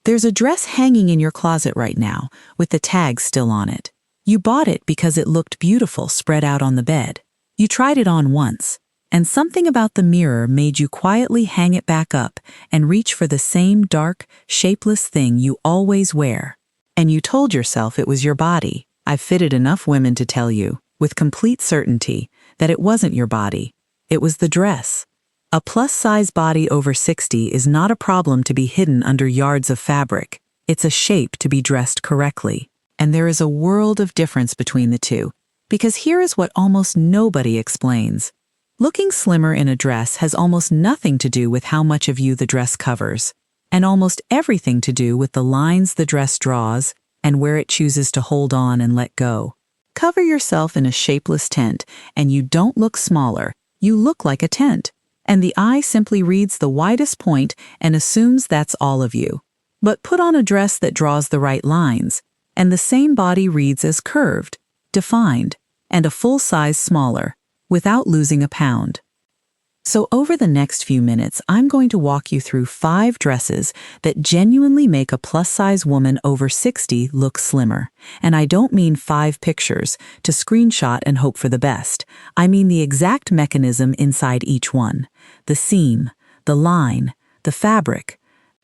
There's a dress hanging in your closet right now, with the tag still on it. You bought it because it looked beautiful spread out on the bed. You tried it on once, and something about the mirror made you quietly hang it back up and reach for the same dark, shapeless thing you always wear. And you told yourself it was your body. I've fitted enough women to tell you, with complete certainty, that it wasn't your body. It was the dress. A plus-size body over 60 is not a problem to be hidden under yards of fabric. It's a shape to be dressed correctly. And there is a world of difference between the two. Because here is what almost nobody explains. Looking slimmer in a dress has almost nothing to do with how much of you the dress covers, and almost everything to do with the lines the dress draws and where it chooses to hold on and let go. Cover yourself in a shapeless tent, and you don't look smaller. You look like a tent. And the eye simply reads the widest point and assumes that's all of you. But put on a dress that draws the right lines, and the same body reads as curved, defined, and a full size smaller, without losing a pound. So over the next few minutes, I'm going to walk you through 5 dresses that genuinely make a plus-size woman over 60 look slimmer. And I don't mean 5 pictures to screenshot and hope for the best. I mean the exact mechanism inside each one. The seam, the line, the fabric,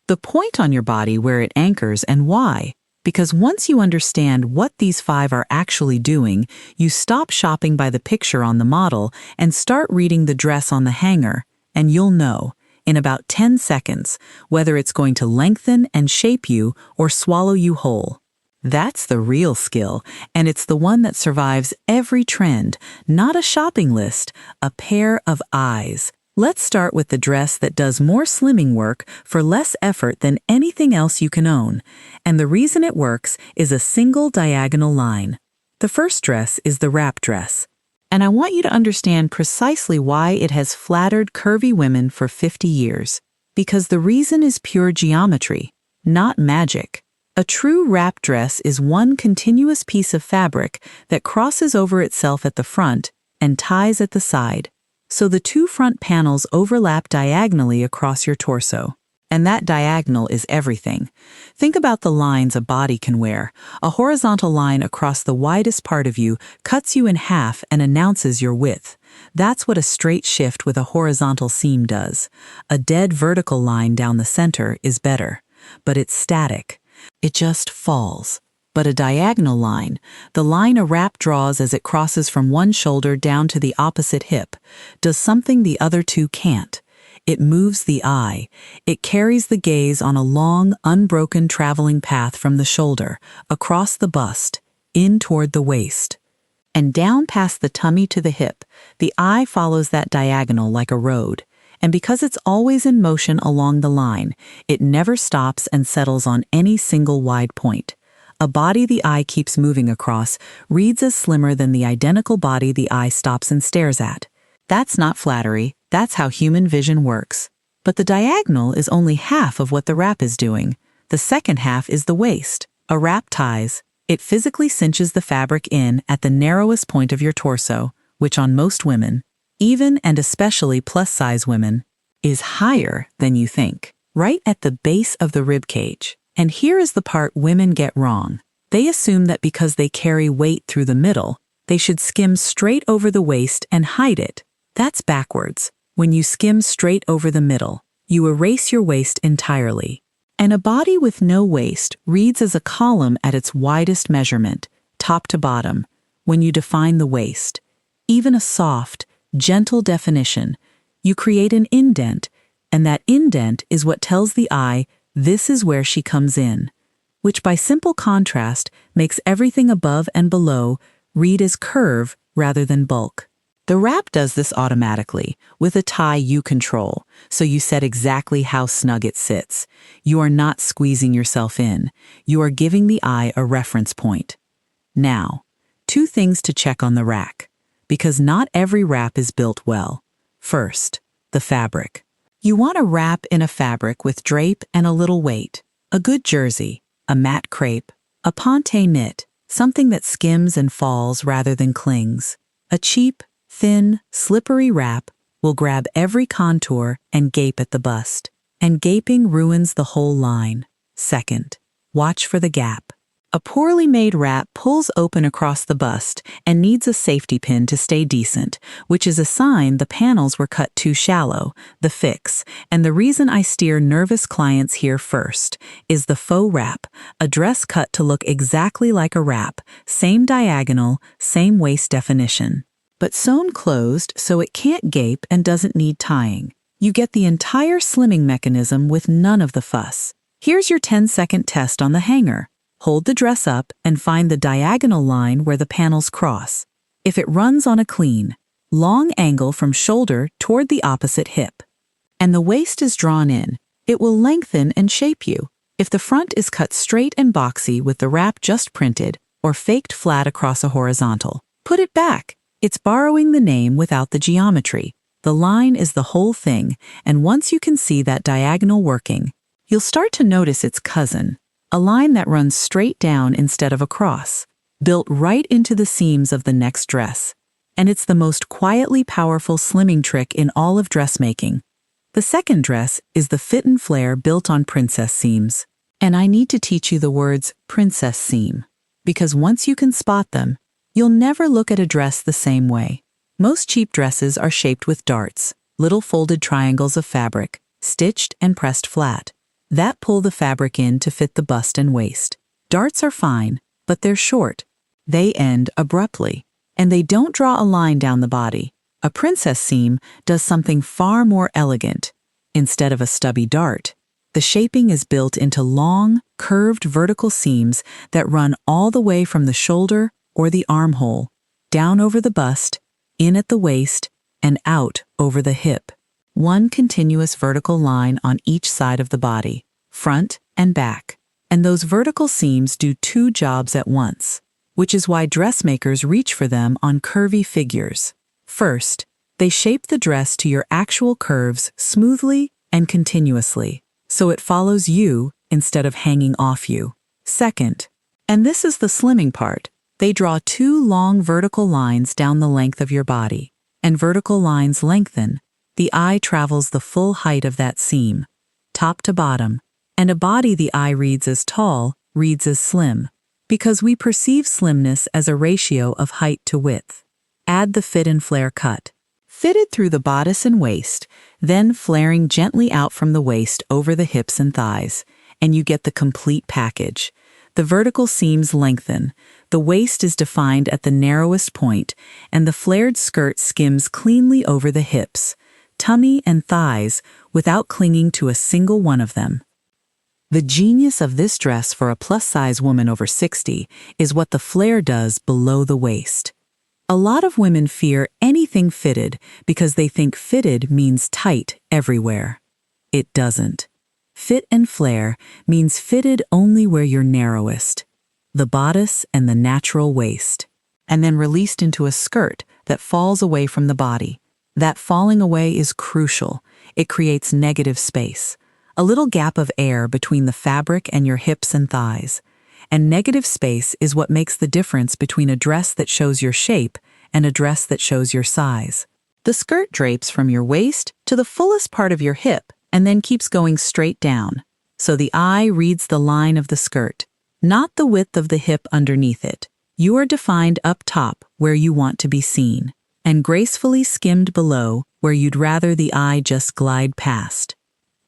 the point on your body where it anchors and why. Because once you understand what these 5 are actually doing, you stop shopping by the picture on the model and start reading the dress on the hanger, and you'll know, in about 10 seconds, whether it's going to lengthen and shape you or swallow you whole. That's the real skill, and it's the one that survives every trend, not a shopping list, a pair of eyes. Let's start with the dress that does more slimming work for less effort than anything else you can own. And the reason it works is a single diagonal line. The first dress is the wrap dress. And I want you to understand precisely why it has flattered curvy women for 50 years. Because the reason is pure geometry, not magic. A true wrap dress is one continuous piece of fabric that crosses over itself at the front and ties at the side. So the 2 front panels overlap diagonally across your torso. And that diagonal is everything. Think about the lines a body can wear. A horizontal line across the widest part of you cuts you in half and announces your width. That's what a straight shift with a horizontal seam does. A dead vertical line down the center is better, but it's static. It just falls. But a diagonal line, the line a wrap draws as it crosses from one shoulder down to the opposite hip, does something the other 2 can't. It moves the eye. It carries the gaze on a long, unbroken traveling path from the shoulder, across the bust, in toward the waist. And down past the tummy to the hip, the eye follows that diagonal like a road. And because it's always in motion along the line, it never stops and settles on any single wide point. A body the eye keeps moving across reads as slimmer than the identical body the eye stops and stares at. That's not flattery, that's how human vision works. But the diagonal is only half of what the wrap is doing. The second half is the waist. A wrap ties. It physically cinches the fabric in at the narrowest point of your torso, which on most women, even and especially plus-size women, is higher than you think, right at the base of the rib cage. And here is the part women get wrong. They assume that because they carry weight through the middle, they should skim straight over the waist and hide it. That's backwards. When you skim straight over the middle, you erase your waist entirely. And a body with no waist reads as a column at its widest measurement, top to bottom, when you define the waist. Even a soft, gentle definition, you create an indent, and that indent is what tells the eye this is where she comes in, which by simple contrast makes everything above and below read as curve rather than bulk. The wrap does this automatically, with a tie you control, so you set exactly how snug it sits. You are not squeezing yourself in. You are giving the eye a reference point. Now, 2 things to check on the rack, because not every wrap is built well. First, the fabric. You want a wrap in a fabric with drape and a little weight. A good jersey, a matte crepe, a ponte knit, something that skims and falls rather than clings. A cheap, thin, slippery wrap will grab every contour and gape at the bust. And gaping ruins the whole line. Second, watch for the gap. A poorly made wrap pulls open across the bust and needs a safety pin to stay decent, which is a sign the panels were cut too shallow, the fix. And the reason I steer nervous clients here first is the faux wrap, a dress cut to look exactly like a wrap, same diagonal, same waist definition, but sewn closed so it can't gape and doesn't need tying. You get the entire slimming mechanism with none of the fuss. Here's your 10-second test on the hanger. Hold the dress up and find the diagonal line where the panels cross. If it runs on a clean, long angle from shoulder toward the opposite hip, and the waist is drawn in, it will lengthen and shape you. If the front is cut straight and boxy with the wrap just printed or faked flat across a horizontal, put it back. It's borrowing the name without the geometry. The line is the whole thing, and once you can see that diagonal working, you'll start to notice its cousin, a line that runs straight down instead of across, built right into the seams of the next dress. And it's the most quietly powerful slimming trick in all of dressmaking. The second dress is the fit and flare built on princess seams. And I need to teach you the words princess seam, because once you can spot them, you'll never look at a dress the same way. Most cheap dresses are shaped with darts, little folded triangles of fabric, stitched and pressed flat, that pull the fabric in to fit the bust and waist. Darts are fine, but they're short. They end abruptly, and they don't draw a line down the body. A princess seam does something far more elegant. Instead of a stubby dart, the shaping is built into long, curved vertical seams that run all the way from the shoulder or the armhole, down over the bust, in at the waist, and out over the hip. One continuous vertical line on each side of the body, front and back. And those vertical seams do two jobs at once, which is why dressmakers reach for them on curvy figures. First, they shape the dress to your actual curves smoothly and continuously, so it follows you instead of hanging off you. Second, and this is the slimming part, they draw two long vertical lines down the length of your body, and vertical lines lengthen. The eye travels the full height of that seam, top to bottom, and a body the eye reads as tall reads as slim, because we perceive slimness as a ratio of height to width. Add the fit and flare cut, fitted through the bodice and waist, then flaring gently out from the waist over the hips and thighs, and you get the complete package. The vertical seams lengthen, the waist is defined at the narrowest point, and the flared skirt skims cleanly over the hips, tummy and thighs without clinging to a single one of them. The genius of this dress for a plus-size woman over 60 is what the flare does below the waist. A lot of women fear anything fitted because they think fitted means tight everywhere. It doesn't. Fit and flare means fitted only where you're narrowest, the bodice and the natural waist, and then released into a skirt that falls away from the body. That falling away is crucial. It creates negative space, a little gap of air between the fabric and your hips and thighs. And negative space is what makes the difference between a dress that shows your shape and a dress that shows your size. The skirt drapes from your waist to the fullest part of your hip and then keeps going straight down, so the eye reads the line of the skirt, not the width of the hip underneath it. You are defined up top where you want to be seen, and gracefully skimmed below where you'd rather the eye just glide past.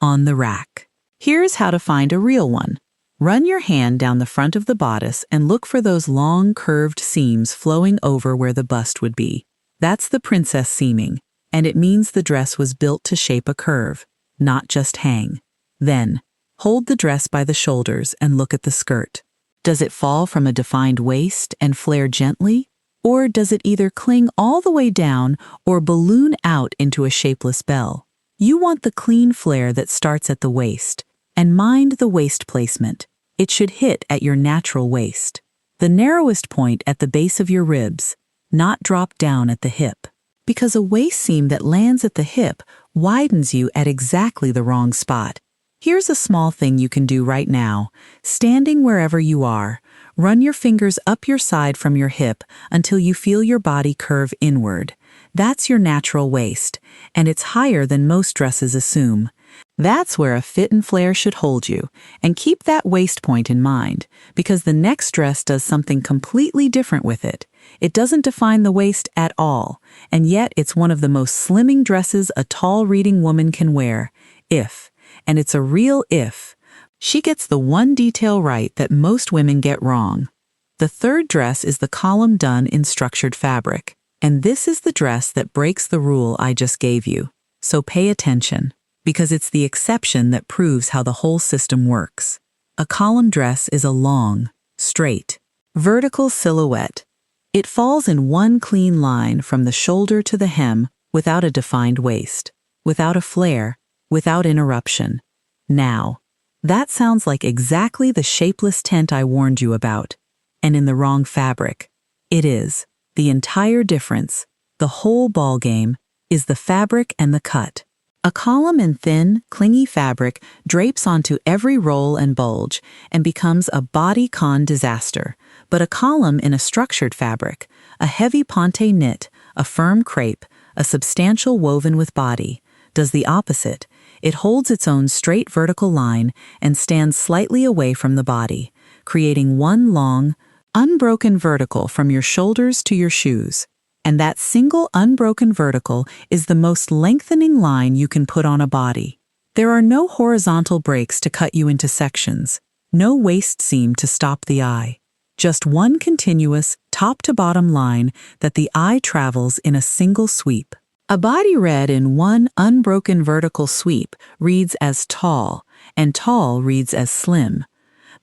On the rack. Here's how to find a real one. Run your hand down the front of the bodice and look for those long curved seams flowing over where the bust would be. That's the princess seaming, and it means the dress was built to shape a curve, not just hang. Then, hold the dress by the shoulders and look at the skirt. Does it fall from a defined waist and flare gently? Or does it either cling all the way down or balloon out into a shapeless bell? You want the clean flare that starts at the waist, and mind the waist placement. It should hit at your natural waist, the narrowest point at the base of your ribs, not drop down at the hip. Because a waist seam that lands at the hip widens you at exactly the wrong spot. Here's a small thing you can do right now. Standing wherever you are, run your fingers up your side from your hip until you feel your body curve inward. That's your natural waist, and it's higher than most dresses assume. That's where a fit and flare should hold you, and keep that waist point in mind, because the next dress does something completely different with it. It doesn't define the waist at all, and yet it's one of the most slimming dresses a tall reading woman can wear, and it's a real if. She gets the one detail right that most women get wrong. The third dress is the column done in structured fabric, and this is the dress that breaks the rule I just gave you. So pay attention, because it's the exception that proves how the whole system works. A column dress is a long, straight, vertical silhouette. It falls in one clean line from the shoulder to the hem without a defined waist, without a flare, without interruption. Now, that sounds like exactly the shapeless tent I warned you about, and in the wrong fabric. It is. The entire difference, the whole ballgame, is the fabric and the cut. A column in thin, clingy fabric drapes onto every roll and bulge and becomes a body-con disaster. But a column in a structured fabric, a heavy ponte knit, a firm crepe, a substantial woven with body, does the opposite. It holds its own straight vertical line and stands slightly away from the body, creating one long, unbroken vertical from your shoulders to your shoes. And that single unbroken vertical is the most lengthening line you can put on a body. There are no horizontal breaks to cut you into sections, no waist seam to stop the eye. Just one continuous, top-to-bottom line that the eye travels in a single sweep. A body read in one unbroken vertical sweep reads as tall, and tall reads as slim.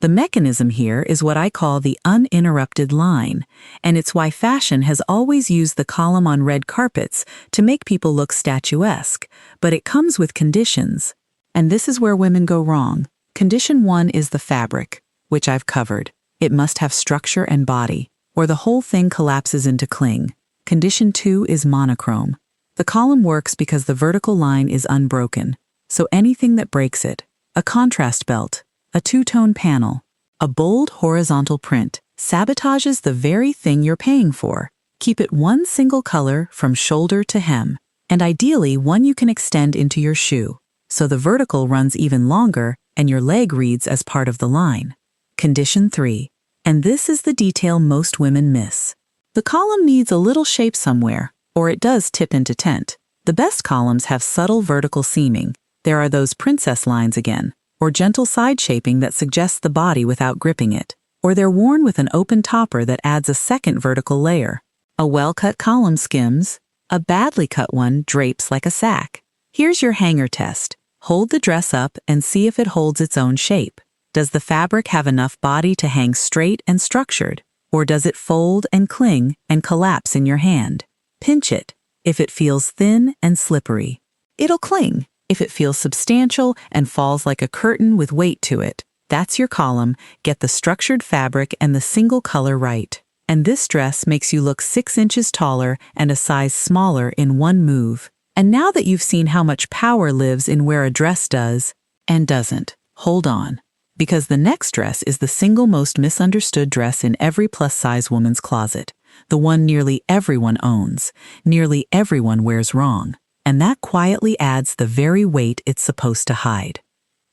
The mechanism here is what I call the uninterrupted line, and it's why fashion has always used the column on red carpets to make people look statuesque, but it comes with conditions. And this is where women go wrong. Condition 1 is the fabric, which I've covered. It must have structure and body, or the whole thing collapses into cling. Condition 2 is monochrome. The column works because the vertical line is unbroken, so anything that breaks it, a contrast belt, a two-tone panel, a bold horizontal print, sabotages the very thing you're paying for. Keep it one single color from shoulder to hem, and ideally one you can extend into your shoe, so the vertical runs even longer and your leg reads as part of the line. Condition 3, and this is the detail most women miss. The column needs a little shape somewhere, or it does tip into tent. The best columns have subtle vertical seaming. There are those princess lines again, or gentle side shaping that suggests the body without gripping it, or they're worn with an open topper that adds a second vertical layer. A well-cut column skims, a badly cut one drapes like a sack. Here's your hanger test. Hold the dress up and see if it holds its own shape. Does the fabric have enough body to hang straight and structured, or does it fold and cling and collapse in your hand? Pinch it. If it feels thin and slippery, it'll cling. If it feels substantial and falls like a curtain with weight to it, that's your column. Get the structured fabric and the single color right. And this dress makes you look 6 inches taller and a size smaller in one move. And now that you've seen how much power lives in where a dress does and doesn't, hold on. Because the next dress is the single most misunderstood dress in every plus-size woman's closet. The one nearly everyone owns, nearly everyone wears wrong. And that quietly adds the very weight it's supposed to hide.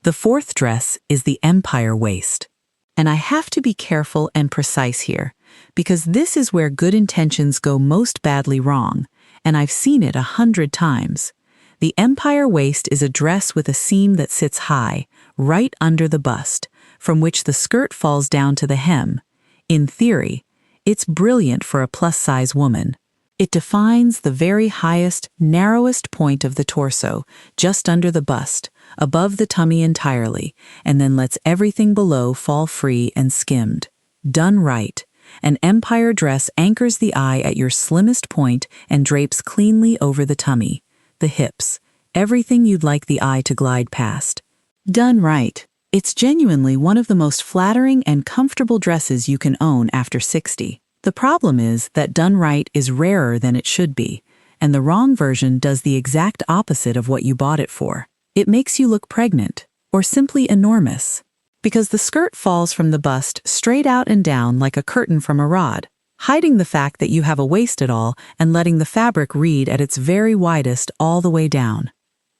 The fourth dress is the empire waist. And I have to be careful and precise here, because this is where good intentions go most badly wrong, and I've seen it 100 times. The empire waist is a dress with a seam that sits high, right under the bust, from which the skirt falls down to the hem. In theory, it's brilliant for a plus-size woman. It defines the very highest, narrowest point of the torso, just under the bust, above the tummy entirely, and then lets everything below fall free and skimmed. Done right, an empire dress anchors the eye at your slimmest point and drapes cleanly over the tummy, the hips, everything you'd like the eye to glide past. Done right. It's genuinely one of the most flattering and comfortable dresses you can own after 60. The problem is that done right is rarer than it should be, and the wrong version does the exact opposite of what you bought it for. It makes you look pregnant, or simply enormous, because the skirt falls from the bust straight out and down like a curtain from a rod, hiding the fact that you have a waist at all and letting the fabric read at its very widest all the way down.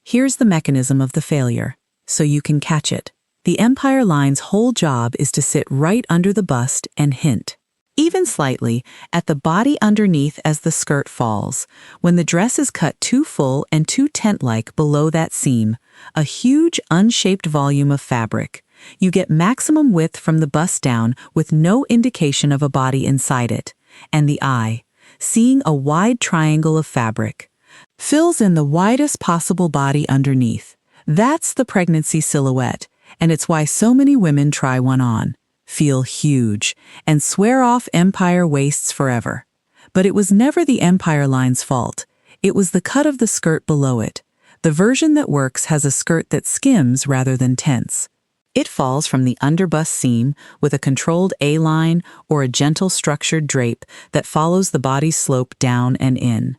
Here's the mechanism of the failure, so you can catch it. The empire line's whole job is to sit right under the bust and hint, even slightly, at the body underneath as the skirt falls. When the dress is cut too full and too tent-like below that seam, a huge unshaped volume of fabric, you get maximum width from the bust down with no indication of a body inside it. And the eye, seeing a wide triangle of fabric, fills in the widest possible body underneath. That's the pregnancy silhouette, and it's why so many women try one on, feel huge, and swear off empire waists forever. But it was never the empire line's fault. It was the cut of the skirt below it. The version that works has a skirt that skims rather than tents. It falls from the underbust seam with a controlled A-line or a gentle structured drape that follows the body's slope down and in.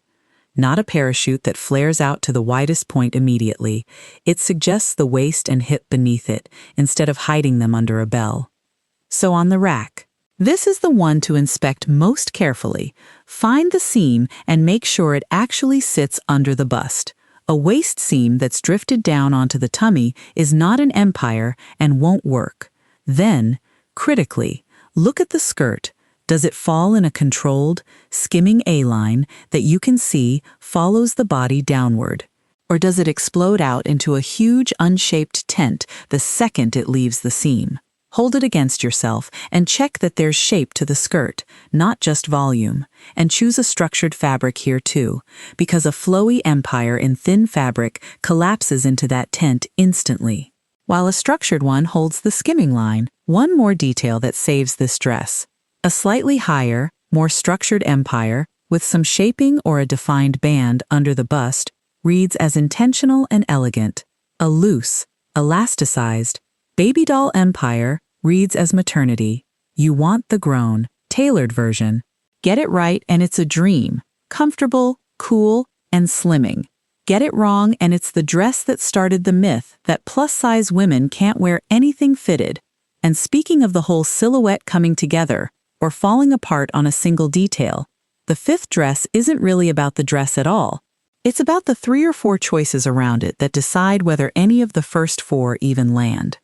Not a parachute that flares out to the widest point immediately. It suggests the waist and hip beneath it, instead of hiding them under a bell. So on the rack, this is the one to inspect most carefully. Find the seam and make sure it actually sits under the bust. A waist seam that's drifted down onto the tummy is not an empire and won't work. Then, critically, look at the skirt. Does it fall in a controlled, skimming A-line that you can see follows the body downward? Or does it explode out into a huge unshaped tent the second it leaves the seam? Hold it against yourself and check that there's shape to the skirt, not just volume. And choose a structured fabric here too, because a flowy empire in thin fabric collapses into that tent instantly, while a structured one holds the skimming line. One more detail that saves this dress. A slightly higher, more structured empire, with some shaping or a defined band under the bust, reads as intentional and elegant. A loose, elasticized, baby doll empire reads as maternity. You want the grown, tailored version. Get it right and it's a dream. Comfortable, cool, and slimming. Get it wrong and it's the dress that started the myth that plus-size women can't wear anything fitted. And speaking of the whole silhouette coming together, or falling apart on a single detail, the fifth dress isn't really about the dress at all. It's about the 3 or 4 choices around it that decide whether any of the first 4 even land.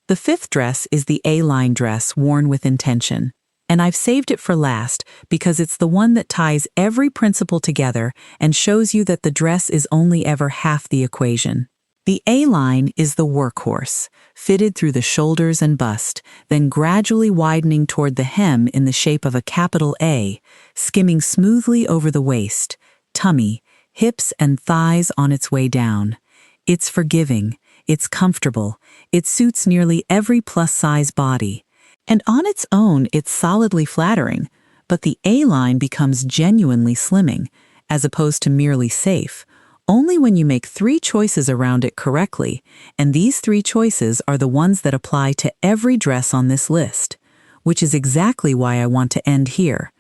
The fifth dress is the A-line dress worn with intention, and I've saved it for last because it's the one that ties every principle together and shows you that the dress is only ever half the equation. The A-line is the workhorse, fitted through the shoulders and bust, then gradually widening toward the hem in the shape of a capital A, skimming smoothly over the waist, tummy, hips and thighs on its way down. It's forgiving, it's comfortable, it suits nearly every plus-size body. And on its own, it's solidly flattering, but the A-line becomes genuinely slimming, as opposed to merely safe, only when you make 3 choices around it correctly, and these 3 choices are the ones that apply to every dress on this list, which is exactly why I want to end here.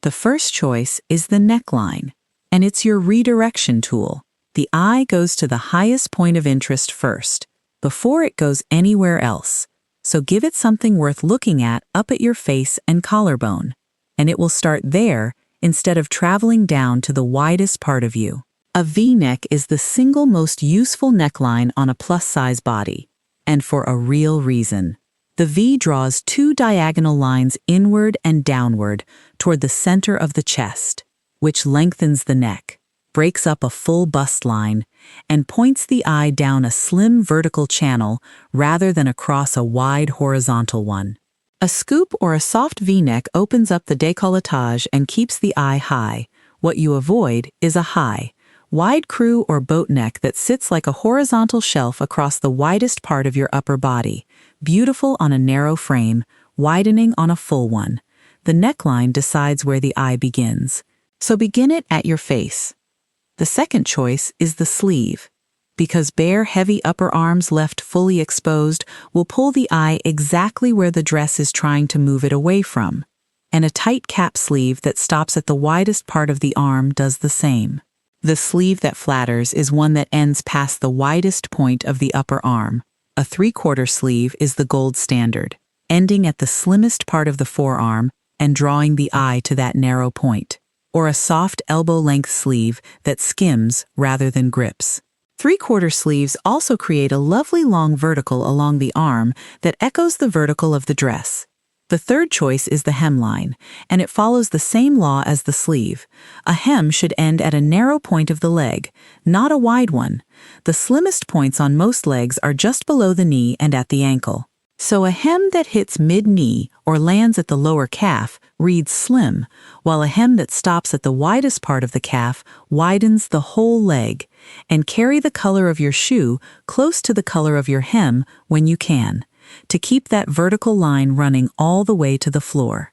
The first choice is the neckline, and it's your redirection tool. The eye goes to the highest point of interest first, before it goes anywhere else. So give it something worth looking at up at your face and collarbone, and it will start there instead of traveling down to the widest part of you. A V-neck is the single most useful neckline on a plus-size body, and for a real reason. The V draws 2 diagonal lines inward and downward toward the center of the chest, which lengthens the neck, breaks up a full bust line, and points the eye down a slim vertical channel rather than across a wide horizontal one. A scoop or a soft V-neck opens up the décolletage and keeps the eye high. What you avoid is a high, wide crew or boat neck that sits like a horizontal shelf across the widest part of your upper body, beautiful on a narrow frame, widening on a full one. The neckline decides where the eye begins, so begin it at your face. The second choice is the sleeve, because bare, heavy upper arms left fully exposed will pull the eye exactly where the dress is trying to move it away from, and a tight cap sleeve that stops at the widest part of the arm does the same. The sleeve that flatters is one that ends past the widest point of the upper arm. A 3/4 sleeve is the gold standard, ending at the slimmest part of the forearm and drawing the eye to that narrow point, or a soft elbow-length sleeve that skims rather than grips. Three-quarter sleeves also create a lovely long vertical along the arm that echoes the vertical of the dress. The third choice is the hemline, and it follows the same law as the sleeve. A hem should end at a narrow point of the leg, not a wide one. The slimmest points on most legs are just below the knee and at the ankle. So a hem that hits mid-knee or lands at the lower calf reads slim, while a hem that stops at the widest part of the calf widens the whole leg. And carry the color of your shoe close to the color of your hem when you can, to keep that vertical line running all the way to the floor.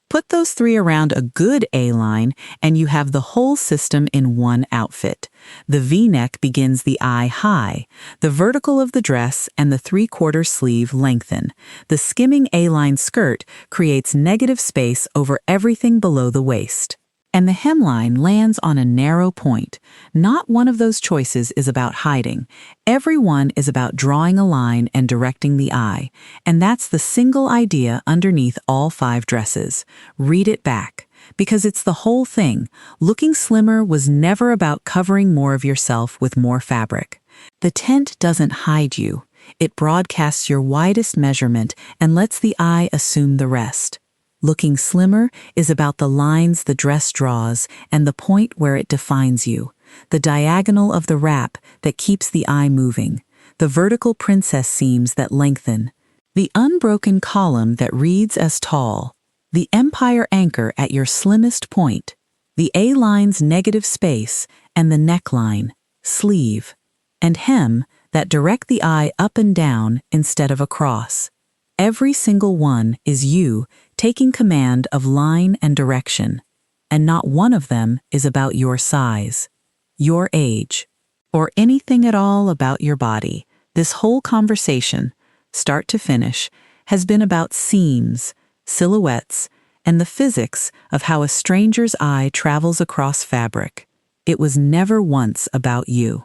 Put those three around a good A-line and you have the whole system in one outfit. The V-neck begins the eye high, the vertical of the dress and the three-quarter sleeve lengthen. The skimming A-line skirt creates negative space over everything below the waist. And the hemline lands on a narrow point. Not one of those choices is about hiding. Every one is about drawing a line and directing the eye. And that's the single idea underneath all 5 dresses. Read it back, because it's the whole thing. Looking slimmer was never about covering more of yourself with more fabric. The tent doesn't hide you. It broadcasts your widest measurement and lets the eye assume the rest. Looking slimmer is about the lines the dress draws and the point where it defines you, the diagonal of the wrap that keeps the eye moving, the vertical princess seams that lengthen, the unbroken column that reads as tall, the empire anchor at your slimmest point, the A-line's negative space and the neckline, sleeve, and hem that direct the eye up and down instead of across. Every single one is you taking command of line and direction, and not one of them is about your size, your age, or anything at all about your body. This whole conversation, start to finish, has been about seams, silhouettes, and the physics of how a stranger's eye travels across fabric. It was never once about you.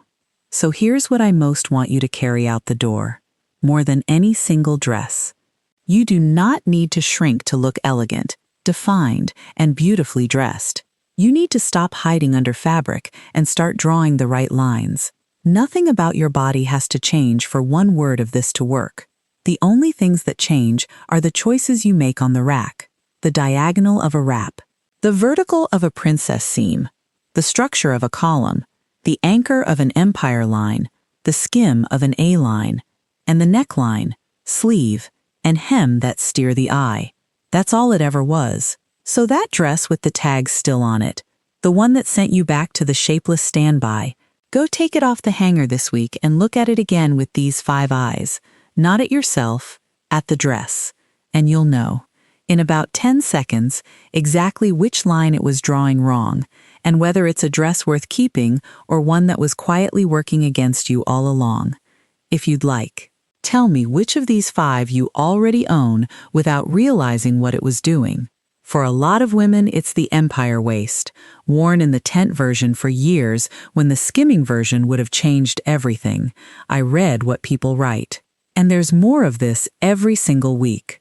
So here's what I most want you to carry out the door, more than any single dress. You do not need to shrink to look elegant, defined, and beautifully dressed. You need to stop hiding under fabric and start drawing the right lines. Nothing about your body has to change for one word of this to work. The only things that change are the choices you make on the rack, the diagonal of a wrap, the vertical of a princess seam, the structure of a column, the anchor of an empire line, the skim of an A-line, and the neckline, sleeve, and hem that steer the eye. That's all it ever was. So that dress with the tags still on it, the one that sent you back to the shapeless standby, go take it off the hanger this week and look at it again with these 5 eyes. Not at yourself, at the dress. And you'll know, in about 10 seconds, exactly which line it was drawing wrong, and whether it's a dress worth keeping or one that was quietly working against you all along. If you'd like, tell me which of these 5 you already own without realizing what it was doing. For a lot of women, it's the empire waist, worn in the tent version for years when the skimming version would have changed everything. I read what people write. And there's more of this every single week.